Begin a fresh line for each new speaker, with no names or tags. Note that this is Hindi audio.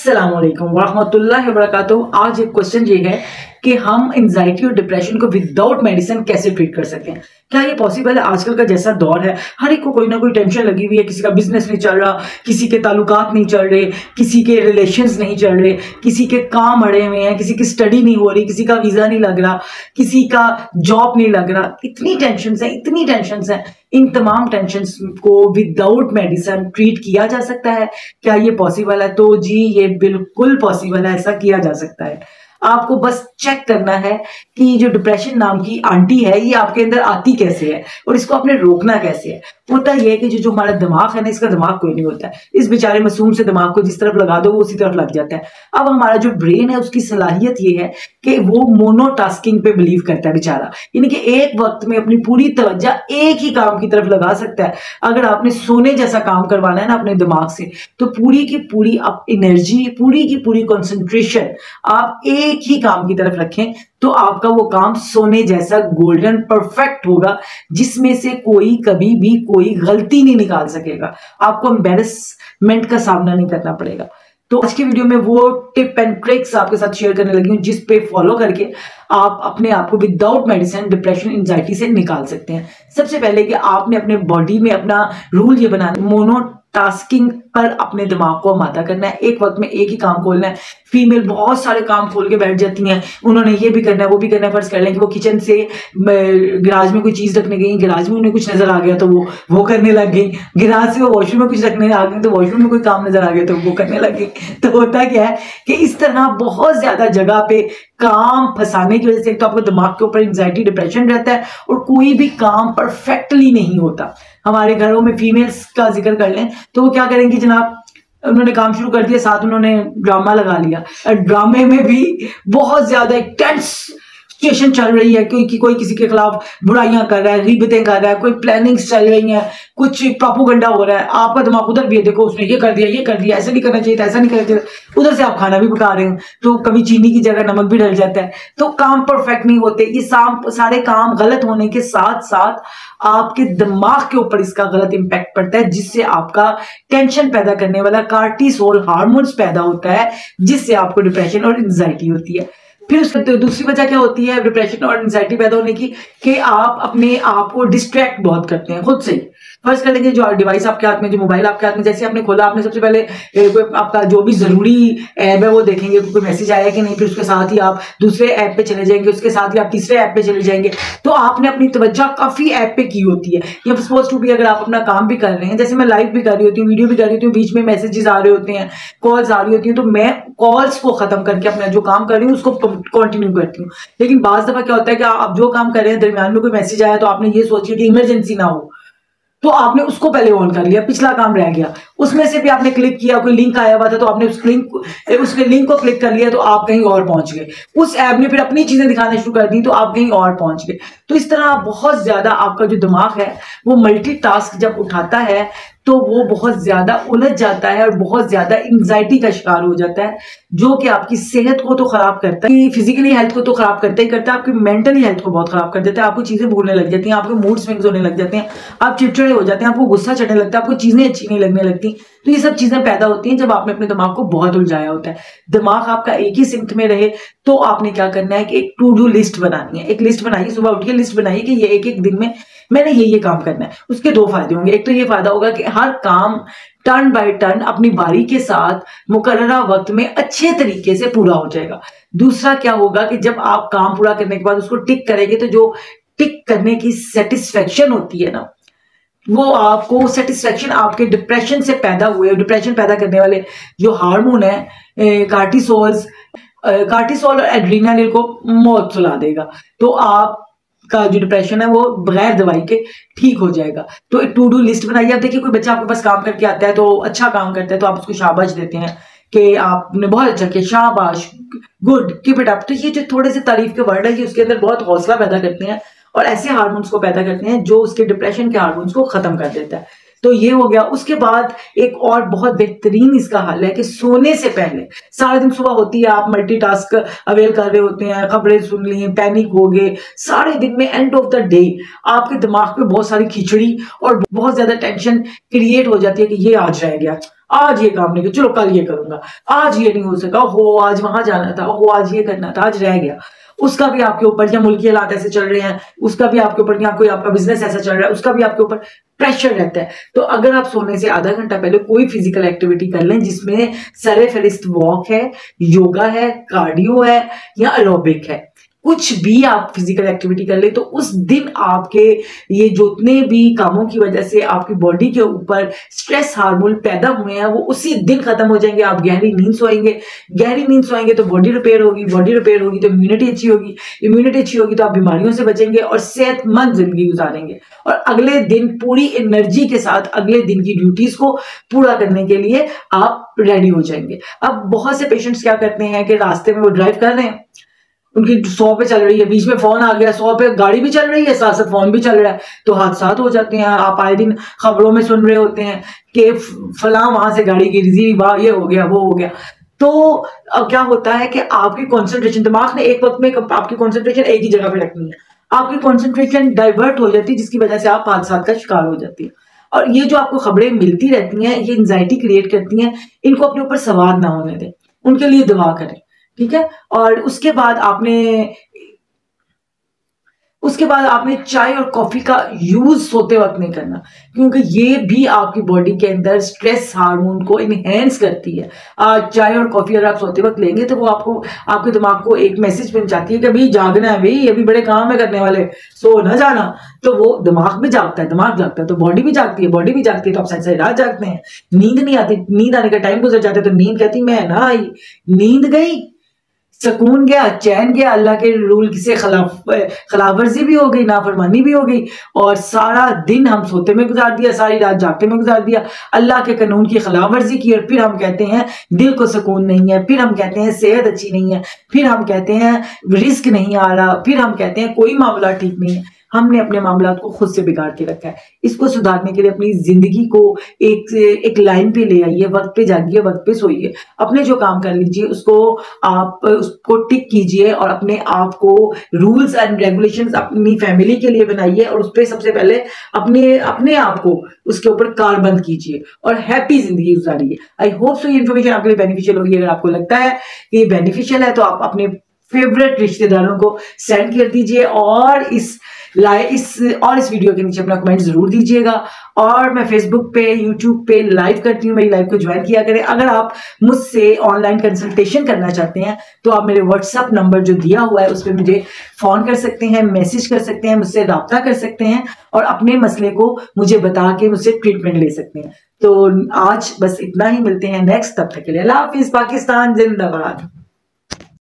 अस्सलाम वालेकुम वरहमतुल्लाहि वबरकातुहू। आज एक क्वेश्चन ये है कि हम एंजाइटी और डिप्रेशन को विदाउट मेडिसिन कैसे ट्रीट कर सकते हैं। क्या ये पॉसिबल है? आजकल का जैसा दौर है, हर एक को कोई ना कोई टेंशन लगी हुई है। किसी का बिजनेस नहीं चल रहा, किसी के ताल्लुकात नहीं चल रहे, किसी के रिलेशंस नहीं चल रहे, किसी के काम अड़े हुए हैं, किसी की स्टडी नहीं हो रही, किसी का वीजा नहीं लग रहा, किसी का जॉब नहीं लग रहा। इतनी टेंशन है, इतनी टेंशन है। इन तमाम टेंशन को विदाउट मेडिसिन ट्रीट किया जा सकता है। क्या ये पॉसिबल है? तो जी ये बिल्कुल पॉसिबल है, ऐसा किया जा सकता है। आपको बस चेक करना है कि जो डिप्रेशन नाम की आंटी है ये आपके अंदर आती कैसे है और इसको आपने रोकना कैसे है। होता यह है कि जो हमारा दिमाग है ना, इसका दिमाग कोई नहीं होता है। इस बेचारे मासूम से दिमाग को जिस तरफ लगा दो वो उसी तरफ लग जाता है। अब हमारा जो ब्रेन है उसकी सलाहियत ये है कि वो मोनोटास्किंग पे बिलीव करता है बेचारा, यानी कि एक वक्त में अपनी पूरी तवज्जो एक ही काम की तरफ लगा सकता है। अगर आपने सोने जैसा काम करवाना है ना अपने दिमाग से, तो पूरी की पूरी आप एनर्जी, पूरी की पूरी कंसंट्रेशन आप एक ही काम की तरफ रखें, तो आपका वो काम सोने जैसा गोल्डन परफेक्ट होगा, जिसमें से कोई कभी भी कोई गलती नहीं निकाल सकेगा। आपको एम्बैरेसमेंट का सामना नहीं करना पड़ेगा। तो आज की वीडियो में वो टिप एंड ट्रिक्स आपके साथ शेयर करने लगी हूं जिस पे फॉलो करके आप अपने आप को विदाउट मेडिसिन डिप्रेशन एंजाइटी से निकाल सकते हैं। सबसे पहले कि आपने अपने बॉडी में अपना रूल ये बनाना, मोनोटास्किंग पर अपने दिमाग को आमादा करना है। एक वक्त में एक ही काम खोलना है। फीमेल बहुत सारे काम खोल के बैठ जाती हैं, उन्होंने ये भी करना है वो भी करना है। फर्ज कर लें कि वो किचन से गिराज में कोई चीज रखने गई, गिराज में उन्हें कुछ नजर आ गया तो वो करने लग गई। गिराज से वो वॉशरूम में कुछ रखने आ गई तो वॉशरूम में कोई काम नजर आ गया तो वो करने लग गई। तो होता क्या है कि इस तरह बहुत ज्यादा जगह पे काम फंसाने की वजह से तो आपको दिमाग के ऊपर एंजाइटी डिप्रेशन रहता है और कोई भी काम परफेक्टली नहीं होता। हमारे घरों में फीमेल्स का जिक्र कर लें तो वो क्या करेंगी जनाब, उन्होंने काम शुरू कर दिया, साथ उन्होंने ड्रामा लगा लिया। ड्रामे में भी बहुत ज्यादा एक टेंस सिचुएशन चल रही है, कोई किसी के खिलाफ बुराइयां कर रहा है, रिबतें कर रहा है, कोई प्लानिंग्स चल रही हैं, कुछ प्रोपेगेंडा हो रहा है। आपका दिमाग उधर भी है, देखो उसने ये कर दिया, ऐसा नहीं करना चाहिए था, ऐसा नहीं करना चाहिए। उधर से आप खाना भी पका रहे हो तो कभी चीनी की जगह नमक भी डल जाता है। तो काम परफेक्ट नहीं होते। ये सारे काम गलत होने के साथ साथ आपके दिमाग के ऊपर इसका गलत इंपैक्ट पड़ता है, जिससे आपका टेंशन पैदा करने वाला कार्टिसोल हार्मोन्स पैदा होता है, जिससे आपको डिप्रेशन और एंजाइटी होती है। फिर उसकी दूसरी वजह क्या होती है डिप्रेशन और एंजाइटी पैदा होने की, कि आप अपने आप को डिस्ट्रैक्ट बहुत करते हैं खुद से। फर्ज कर लेंगे जो डिवाइस आपके हाथ में, जो मोबाइल आपके हाथ में, जैसे आपने खोला, आपने सबसे पहले आपका जो भी जरूरी ऐप है वो देखेंगे, कोई मैसेज आया कि नहीं, फिर उसके साथ ही आप दूसरे ऐप पे चले जाएंगे, उसके साथ ही आप तीसरे ऐप पे चले जाएंगे। तो आपने अपनी तवज्जो काफी ऐप पे की होती है। या सपोज टू भी अगर आप अपना काम भी कर रहे हैं, जैसे मैं लाइव भी कर रही होती हूँ, वीडियो भी कर रही होती हूँ, बीच में मैसेजेस आ रहे होते हैं, कॉल्स आ रही होती हैं, तो मैं कॉल्स को खत्म करके अपना जो काम कर रही हूँ उसको कंटिन्यू करती हूँ। लेकिन बाज दफा क्या होता है कि आप जो काम कर रहे हैं दरमियान में कोई मैसेज आया तो आपने ये सोचिए कि इमरजेंसी ना हो, तो आपने उसको पहले ऑन कर लिया, पिछला काम रह गया। उसमें से भी आपने क्लिक किया, कोई लिंक आया हुआ था तो आपने उस लिंक को क्लिक कर लिया तो आप कहीं और पहुंच गए। उस ऐप ने फिर अपनी चीजें दिखाना शुरू कर दी तो आप कहीं और पहुंच गए। तो इस तरह बहुत ज्यादा आपका जो दिमाग है वो मल्टीटास्क जब उठाता है तो वो बहुत ज्यादा उलझ जाता है और बहुत ज्यादा एंजाइटी का शिकार हो जाता है, जो कि आपकी सेहत को तो खराब करता है, फिजिकली हेल्थ को तो खराब करता ही करता है, आपकी मेंटली हेल्थ को बहुत खराब कर देता है। आपको चीजें भूलने लग जाती हैं, आपके मूड स्विंग्स होने लग जाते हैं, आप चिड़चिड़े हो जाते हैं, आपको गुस्सा चढ़ने लगता है, आपको चीजें अच्छी नहीं लगने लगती। तो ये सब चीजें पैदा होती हैं जब आपने अपने दिमाग को बहुत उलझाया होता है। दिमाग आपका एक ही सिंक में रहे तो आपने क्या करना है कि एक टू डू लिस्ट बनानी है। एक लिस्ट बनाइए, सुबह उठिए लिस्ट बनाइए कि ये एक दिन में मैंने ये काम करना है। उसके दो फायदे होंगे। एक तो ये फायदा होगा कि हर काम टर्न बाय टर्न अपनी बारी के साथ मुकर्ररा वक्त में अच्छे तरीके से पूरा हो जाएगा। दूसरा क्या होगा कि जब आप काम पूरा करने के बाद उसको टिक करेंगे तो जो टिक करने की सेटिस्फेक्शन होती है ना, वो आपको सेटिस्फेक्शन आपके डिप्रेशन से पैदा हुए, डिप्रेशन पैदा करने वाले जो हार्मोन है कार्टिसोल और एड्रेनालिन को मौत सुला देगा। तो आप का जो डिप्रेशन है वो बगैर दवाई के ठीक हो जाएगा। तो एक टू डू लिस्ट बनाइए। आप देखिए कोई बच्चा आपके पास काम करके आता है तो अच्छा काम करता है तो आप उसको शाबाश देते हैं कि आपने बहुत अच्छा किया, शाबाश, गुड, कीप इट अप। तो ये जो थोड़े से तारीफ के वर्ड है ये उसके अंदर बहुत हौसला पैदा करते हैं और ऐसे हार्मोन्स को पैदा करते हैं जो उसके डिप्रेशन के हार्मोन्स को खत्म कर देता है। तो ये हो गया। उसके बाद एक और बहुत बेहतरीन इसका हल है कि सोने से पहले, सारा दिन सुबह होती है आप मल्टीटास्क अवेल कर रहे होते हैं, खबरें सुन ली, पैनिक हो गए, सारे दिन में एंड ऑफ द डे आपके दिमाग पे बहुत सारी खिचड़ी और बहुत ज्यादा टेंशन क्रिएट हो जाती है कि ये आज रह गया, आज ये काम नहीं किया, चलो कल ये करूंगा, आज ये नहीं हो सका, हो आज वहां जाना था, हो आज ये करना था, आज रह गया, उसका भी आपके ऊपर, या मुल्की हालात ऐसे चल रहे हैं उसका भी आपके ऊपर, या कोई आपका बिजनेस ऐसा चल रहा है उसका भी आपके ऊपर प्रेशर रहता है। तो अगर आप सोने से आधा घंटा पहले कोई फिजिकल एक्टिविटी कर लें जिसमें सरे फहरिस्त वॉक है, योगा है, कार्डियो है या एरोबिक है, कुछ भी आप फिजिकल एक्टिविटी कर ले, तो उस दिन आपके ये जितने भी कामों की वजह से आपकी बॉडी के ऊपर स्ट्रेस हार्मोन पैदा हुए हैं वो उसी दिन खत्म हो जाएंगे। आप गहरी नींद सोएंगे, गहरी नींद सोएंगे तो बॉडी रिपेयर होगी, बॉडी रिपेयर होगी तो इम्यूनिटी अच्छी होगी, इम्यूनिटी अच्छी होगी तो आप बीमारियों से बचेंगे और सेहतमंद जिंदगी गुजारेंगे, और अगले दिन पूरी एनर्जी के साथ अगले दिन की ड्यूटीज को पूरा करने के लिए आप रेडी हो जाएंगे। अब बहुत से पेशेंट्स क्या करते हैं कि रास्ते में वो ड्राइव कर रहे हैं, उनकी 100 पे चल रही है, बीच में फोन आ गया, 100 पे गाड़ी भी चल रही है, साथ साथ फोन भी चल रहा है, तो हादसात हो जाते हैं। आप आए दिन खबरों में सुन रहे होते हैं कि फलां वहां से गाड़ी गिरी थी, वाह ये हो गया वो हो गया। तो अब क्या होता है कि आपकी कंसंट्रेशन, दिमाग ने एक वक्त में आपकी कंसंट्रेशन एक ही जगह पे रखनी है, आपकी कंसंट्रेशन डाइवर्ट हो जाती है जिसकी वजह से आप हादसात का शिकार हो जाती है। और ये जो आपको खबरें मिलती रहती हैं ये एंजाइटी क्रिएट करती हैं, इनको अपने ऊपर सवार ना होने दें, उनके लिए दुआ करें, ठीक है। और उसके बाद आपने चाय और कॉफी का यूज सोते वक्त नहीं करना, क्योंकि ये भी आपकी बॉडी के अंदर स्ट्रेस हार्मोन को इनहेंस करती है। चाय और कॉफी अगर आप सोते वक्त लेंगे तो वो आपके दिमाग को एक मैसेज पहुंचाती है कि भाई जागना है, भाई अभी बड़े काम है करने वाले, सो ना जाना। तो वो दिमाग भी जागता है, दिमाग जागता है तो बॉडी भी जागती है, बॉडी भी जागती है तो आप सही रात जागते हैं। नींद नहीं आती, नींद आने का टाइम गुजर जाता है तो नींद कहती मैं ना आई, नींद गई, सुकून गया, चैन गया, अल्लाह के रूल से खिलाफवर्जी भी हो गई, नाफरमानी भी हो गई, और सारा दिन हम सोते में गुजार दिया, सारी रात जागते में गुजार दिया, अल्लाह के कानून की खिलाफवर्जी की। और फिर हम कहते हैं दिल को सुकून नहीं है, फिर हम कहते हैं सेहत अच्छी नहीं है, फिर हम कहते हैं रिस्क नहीं आ रहा, फिर हम कहते हैं कोई मामला ठीक नहीं है। हमने अपने मामला को खुद से बिगाड़ के रखा है। इसको सुधारने के लिए अपनी जिंदगी को एक लाइन पे ले आइए, वक्त पे जागिए, वक्त पे सोइए, अपने जो काम कर लीजिए उसको टिक कीजिए, और अपने आप को रूल्स एंड रेगुलेशंस अपनी फैमिली के लिए बनाइए, और उस पर सबसे पहले अपने आप को उसके ऊपर कारबंद कीजिए और हैप्पी जिंदगी गुजारिए। आई होप सो ये इन्फॉर्मेशन आपके लिए बेनिफिशियल होगी। अगर आपको लगता है कि ये बेनिफिशियल है तो आप अपने फेवरेट रिश्तेदारों को सेंड कर दीजिए, और इस वीडियो के नीचे अपना कमेंट जरूर दीजिएगा। और मैं फेसबुक पे, यूट्यूब पे लाइव करती हूँ, मेरी लाइव को ज्वाइन किया करें। अगर आप मुझसे ऑनलाइन कंसल्टेशन करना चाहते हैं तो आप मेरे व्हाट्सएप नंबर जो दिया हुआ है उस पर मुझे फोन कर सकते हैं, मैसेज कर सकते हैं, मुझसे राब्ता कर सकते हैं, और अपने मसले को मुझे बता के मुझसे ट्रीटमेंट ले सकते हैं। तो आज बस इतना ही, मिलते हैं नेक्स्ट, तब तक के लिए अल्लाह हाफिज, पाकिस्तान जिंदाबाद।